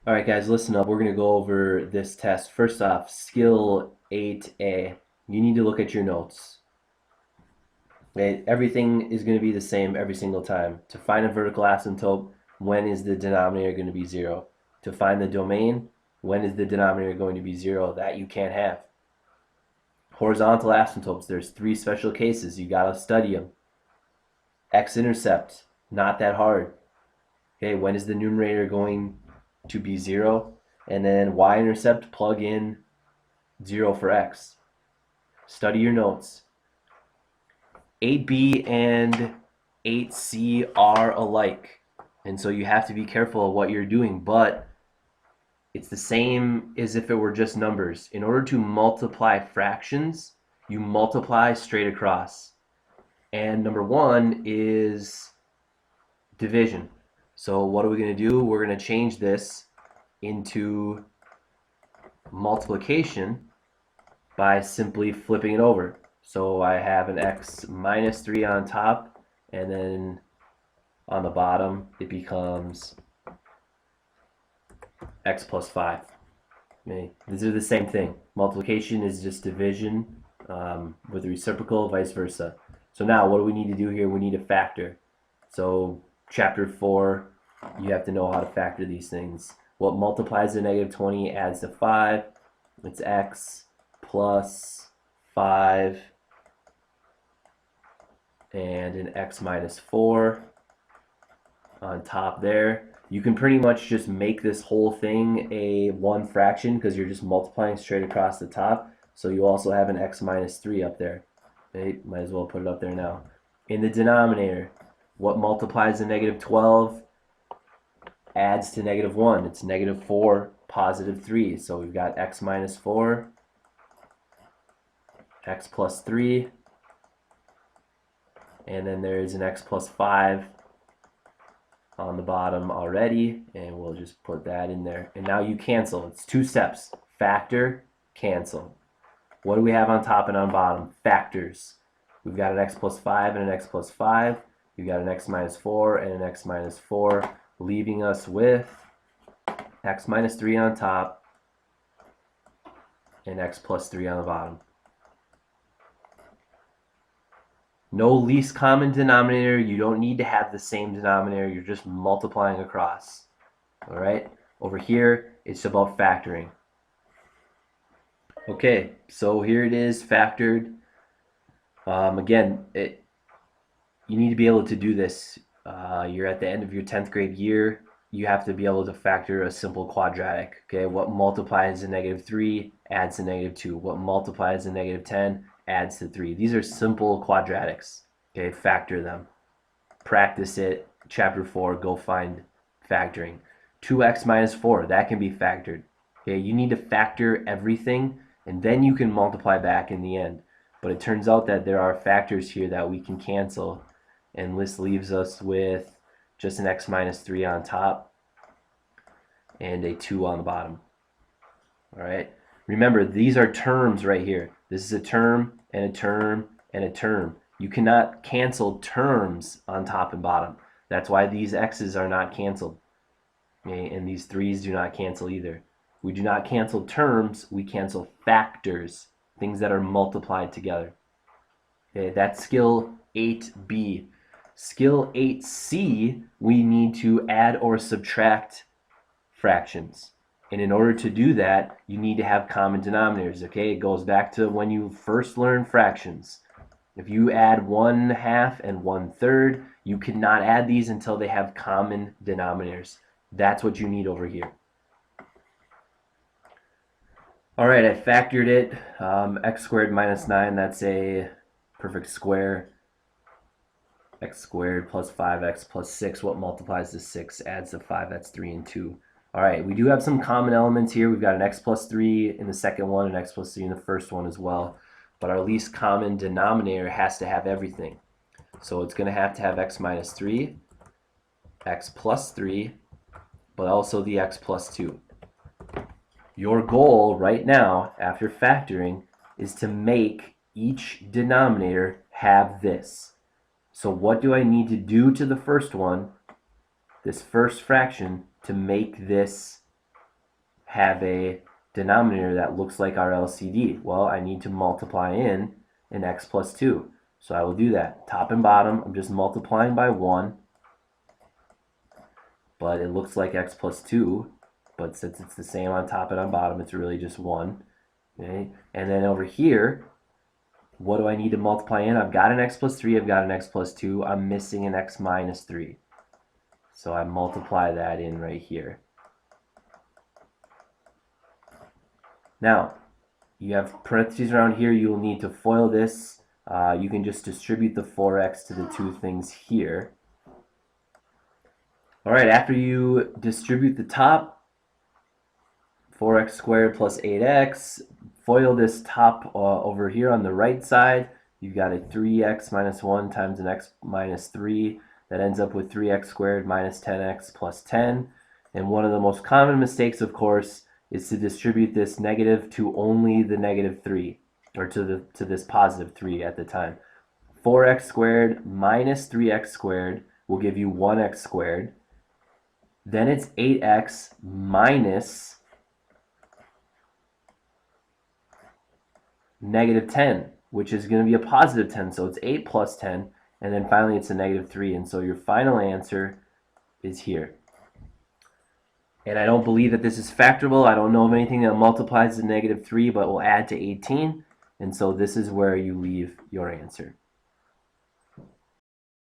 All right, guys, listen up. We're going to go over this test. First off, skill 8A. You need to look at your notes. Okay? Everything is going to be the same every single time. To find a vertical asymptote, when is the denominator going to be 0? To find the domain, when is the denominator going to be 0? That you can't have. Horizontal asymptotes, there's 3 special cases. You got to study them. X-intercept, not that hard. Okay, when is the numerator going to be 0? And then y-intercept, plug in 0 for x. Study your notes. 8b and 8c are alike, and so you have to be careful of what you're doing, but it's the same as if it were just numbers. In order to multiply fractions, you multiply straight across. And number 1 is division. So what are we going to do? We're going to change this into multiplication by simply flipping it over. So I have an x minus 3 on top, and then on the bottom it becomes x plus 5. Okay. These are the same thing. Multiplication is just division with reciprocal, vice versa. So now what do we need to do here? We need to factor. So chapter 4, you have to know how to factor these things. What multiplies to negative 20 adds to 5. It's x plus 5 and an x minus 4 on top there. You can pretty much just make this whole thing a one fraction because you're just multiplying straight across the top. So you also have an x minus 3 up there. Okay, might as well put it up there now. In the denominator, what multiplies to negative 12 adds to negative 1. It's negative 4, positive 3. So we've got x minus 4, x plus 3, and then there's an x plus 5 on the bottom already, and we'll just put that in there. And now you cancel. It's 2 steps. Factor, cancel. What do we have on top and on bottom? Factors. We've got an x plus 5 and an x plus 5. We've got an x minus 4 and an x minus 4, leaving us with x minus 3 on top and x plus 3 on the bottom. No least common denominator. You don't need to have the same denominator. You're just multiplying across. All right? Over here, it's about factoring. Okay, so here it is, factored. Again, you need to be able to do this. You're at the end of your 10th grade year. You have to be able to factor a simple quadratic. Okay, what multiplies to negative 3 adds to negative 2. What multiplies to negative 10 adds to 3. These are simple quadratics. Okay, factor them. Practice it. Chapter 4, go find factoring. 2x minus 4, that can be factored. Okay, you need to factor everything, and then you can multiply back in the end. But it turns out that there are factors here that we can cancel, and this leaves us with just an x minus 3 on top and a 2 on the bottom. All right. Remember, these are terms right here. This is a term and a term and a term. You cannot cancel terms on top and bottom. That's why these x's are not canceled. Okay? And these 3's do not cancel either. We do not cancel terms, we cancel factors, things that are multiplied together. Okay, that's skill 8B. Skill 8C, we need to add or subtract fractions. And in order to do that, you need to have common denominators. Okay, it goes back to when you first learn fractions. If you add 1/2 and 1/3, you cannot add these until they have common denominators. That's what you need over here. All right, I factored it. X squared minus 9, that's a perfect square. X squared plus 5x plus 6, what multiplies to 6 adds to 5, that's 3 and 2. All right, we do have some common elements here. We've got an x plus 3 in the second one, and x plus 3 in the first one as well. But our least common denominator has to have everything. So it's going to have x minus 3, x plus 3, but also the x plus 2. Your goal right now, after factoring, is to make each denominator have this. So what do I need to do to the first one, this first fraction, to make this have a denominator that looks like our LCD? Well, I need to multiply in an x plus 2. So I will do that. Top and bottom, I'm just multiplying by 1, but it looks like x plus 2, but since it's the same on top and on bottom, it's really just 1. Okay? And then over here, what do I need to multiply in? I've got an x plus 3, I've got an x plus 2, I'm missing an x minus 3. So I multiply that in right here. Now, you have parentheses around here, you will need to FOIL this. You can just distribute the 4x to the two things here. Alright, after you distribute the top, 4x squared plus 8x, FOIL this top over here on the right side. You've got a 3x minus 1 times an x minus 3. That ends up with 3x squared minus 10x plus 10. And one of the most common mistakes, of course, is to distribute this negative to only the negative 3, or to this positive 3 at the time. 4x squared minus 3x squared will give you 1x squared. Then it's 8x minus negative 10, which is going to be a positive 10. So it's 8 plus 10, and then finally it's a negative 3. And so your final answer is here. And I don't believe that this is factorable. I don't know of anything that multiplies to negative 3 but will add to 18. And so this is where you leave your answer.